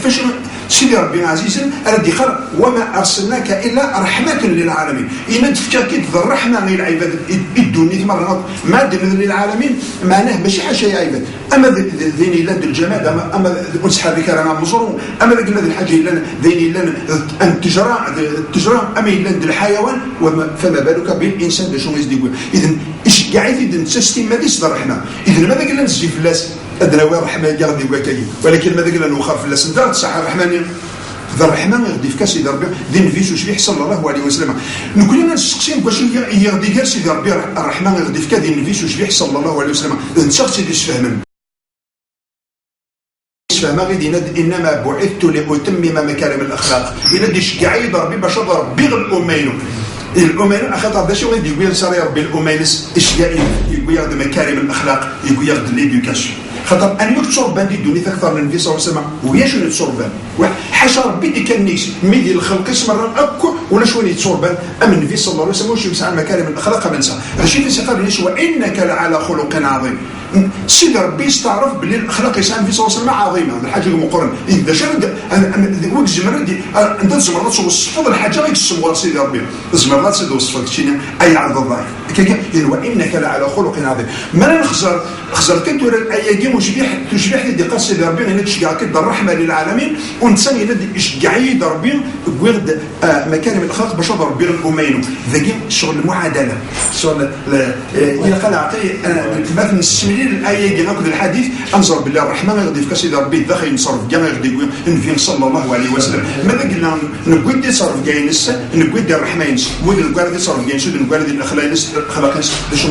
فشنو سيدي ربي عزيزا الذي قال وما ارسلناك الا رحمه للعالمين. ان تفكاكيد الرحمه للعباد الدنيا مرة ما دير للعالمين معناه ماشي حاجه يا عباد. اما ذيني لا الجماد اما نسحب بك انا مزور اما قلنا الحاجه الا ذيني لا ان تجرى اما الا الحيوان فما بالك بالانسان باش يقول. اذا ايش قاعد اذا تستيم ما ديش الرحمه. اذا ماذا قلنا نسجي في الناس ادراوي الرحمه قال ديك كاين ولكن ماذا قلنا نوخر في الناس ندار الصحه الرحمن ذا الرحمن يغدي في كاسي ربي دين فيسو شبيح صلى الله عليه وسلم. نقول لنا نسقسين واش يغدي كاع سيدي ربي الرحمن يغدي في كادين فيسو شبيح صلى الله عليه وسلم. نشخص اللي فهمن فما غادي انما بعثت لاتمم مكارم الاخلاق. الا ديش قاعد ربي باش ربي الامين الامين اخاطر باش غادي يقول صار ربي الامين ايش يقول ياخذ مكارم الاخلاق يقول ياخذ ليدوكاسيون. خاطر ان يتصربان دي الدنيا اكثر من النبي صلى الله عليه وسلم ويا شنو يتصربان حاشا ربي دي كان نيش ميدي الخلق اسمر اكو ولا شنو يتصربان اما النبي صلى الله عليه وسلم واش يسعى مكارم الاخلاق منسى هادشي في قال ليش وانك لعلى خلق عظيم. سيدي ربي استعرف باللي الاخلاق يسعى النبي صلى الله عليه وسلم عظيمه هذا الحاجه مقرن اذا شرد وقت زمرد انت زمرات وصفوا الحاجه غير السمو سيدي ربي زمرات سيدي وصفوا شي اي عرض الضعيف كاين وانك لعلى خلق عظيم. ما نخزر كنت ولا الايه تشبيح دي قص سيدي ربي غير تشجع كده الرحمه للعالمين ونسمي يدي اشجعي ربي ورد مكارم الاخلاق باش ربي الامين ذاك شغل المعادله شغل الى قال عطي مثلا نسمي الايه كي ناخذ الحديث انظر بالله الرحمن غادي في كاسي ربي داخل ينصرف كاع غادي يقول النبي صلى الله عليه وسلم ماذا قلنا نقول دي صرف كاين نقول دي الرحمه ينس ودي دي صرف كاين شنو نقول دي الاخلاق باش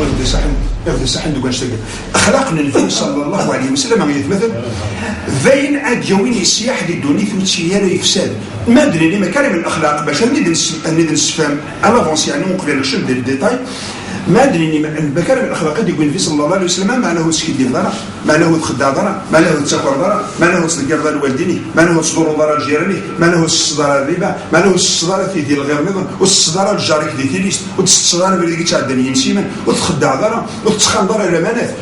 غادي صح ندوق نشتغل اخلاق النبي صلى الله عليه وسلم مثلا ذين اديوين السياح دي الدنيا ثمتشيال يفساد ما ادري لي مكارم الاخلاق باش نفهم الافونس يعني نقول لك شد الديتاي ما ادري مكارم الاخلاق دي يقول النبي صلى الله عليه وسلم ما له سكيد ضرر ما له تخدع ضرر ما له تسكر ضرر ما له تصدر ضرر الوالدين ما له تصدر ضرر جيرانه ما له الصدر الربا ما له الصدر في ديال الغير نظام والصدر الجارك دي تيليست وتصدر باللي تعدني ينسيمن وتخدع ضرر وتسخن ضرر الامانات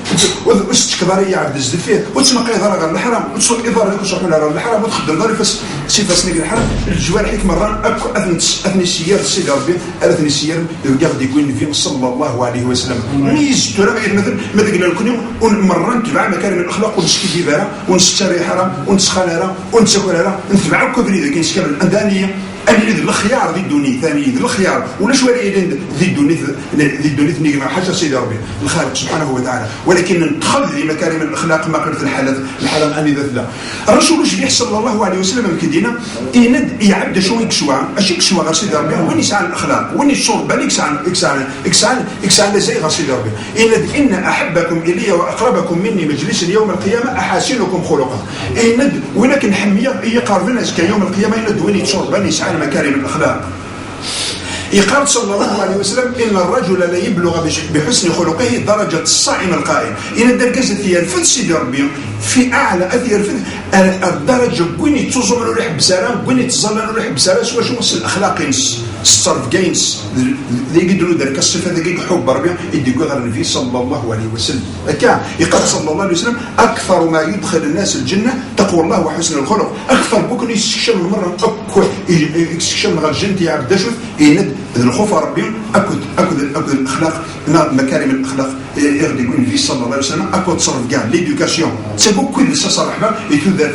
وتشكضر يا عبد الزفير وتنقي ضرر الحرام وتصل اضرار وتشرح على الحرام وتخدم ضرر فاس نيك الحرام الجوارح مرة اكو اثني السيار السيد ربي اثني السيار يقعد يقول النبي صلى الله عليه وسلم ميز ترى مثلا ما قلنا لكم مرة نتبع مكارم الاخلاق ونسكي ديبها ونستري حرام ونسخنها ونسكرها نتبع كبري اذا كاين شكل الاندانيه أن يريد الخيار ذي الدنيا ثاني يريد الخيار ولا شويه ذي الدنيا نيجي حاجه سيدي ربي الخالق سبحانه وتعالى ولكن ندخل في مكارم الاخلاق ما قلت الحرام اني ذات لا الرسول واش صلى الله عليه وسلم كدينا يند يعبد شو يكشوا اش يكشوا غير سيدي ربي وين يسعى الاخلاق وين الشرب بالك يسعى زي غير سيدي ربي ان احبكم الي واقربكم مني مجلسا يوم القيامه احاسنكم خلقا ان ولكن حميه هي قاربنا كيوم القيامه يند وين يشرب بالك يسعى مكارم الاخلاق. يقال صلى الله عليه وسلم ان الرجل لا يبلغ بحسن خلقه درجه الصائم القائم ان درجه فيها الفن سيدي ربي في اعلى اثير الفن الدرجه كوني تزمر ولا يحب سلام كوني تزلل ولا يحب سلام واش وصل الاخلاق ينس الصرف كاينس اللي يقدروا ذلك الصفه ذاك حب ربي يديكو غير النبي صلى الله عليه وسلم هكا يقال صلى الله عليه وسلم اكثر ما يدخل الناس الجنه تقوى الله وحسن الخلق اكثر بكون يستكشف المره اكو يستكشف غير الجنه يا عبد الشوف يند الخوف ربي اكد الاخلاق مكارم الاخلاق يغدي يقول النبي صلى الله عليه وسلم اكو تصرف كاع ليدوكاسيون سي بوكو دو صرح با يتو ذات